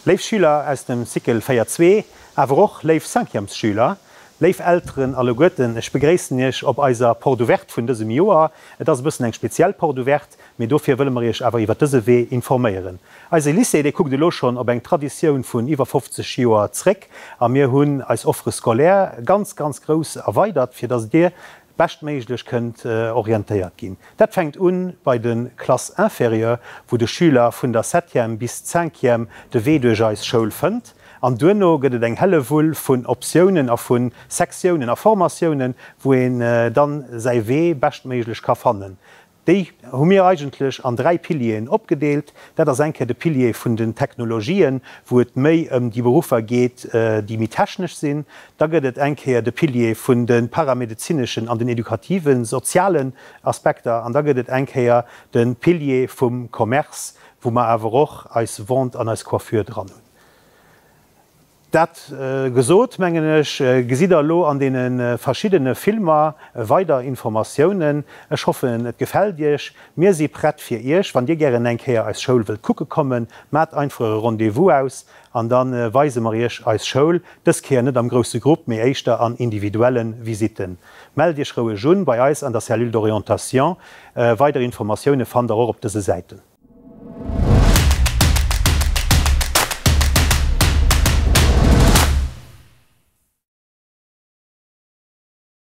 Leifschüler aus dem Sikel Feier 2, aber auch Leif Sankiamsschüler, Leif Eltern alle Götten, ich begrüße euch auf unser Porto-Wert von diesem Jahr. Das ist ein bisschen ein speziell Porto-Wert, aber dafür wollen wir euch aber über diese Weg informieren. Also Lycée, der guckt schon auf eine Tradition von über 50 Jahren zurück. Und wir haben als Offre Scolaire ganz groß erweitert, für das ihr bestmöglich könnt orientiert gehen. Das fängt an bei den Klasse inférieur, wo die Schüler von der 7. bis 10. den Weg durch unsere Schule finden. An Duno gëtt eng helle Wull vun Optionen a vun Sektionen a Formationen, wo en dann sei wee bestméiglech ka fannen. Déi hun mir eigentlich an 3 Pilien opgedeelt, dat ass enke de Pilier vun den Technologien, wo et méi die Berufer geht, die mit technisch sinn. Da gëtt et engkeer de Pilier vun den paramedizinischen an den edukativen, sozialen Aspekter, an da gëtt et engkeier den Pilier vum Kommerz, wo man awer och als Wand an als Coiffeur dran hun. Dat gesot mengenech gesider lo an denen verschiedene Filmer weiter Informationen. Ich hoffe, et gefällt Dich. Mir si brett fir Ich, wann Dir gerne engkeier als Schul wilt kucke kommen, mat einfach Rendevous aus, an dann weise Mariech als Schul, das keer net am grosse Gruppe méi éichter an individuellen Visiten. Meld Dich roue Jun bei eis an der Cellule d'Orientation. Weitere Informationen fan der op dese Seiten.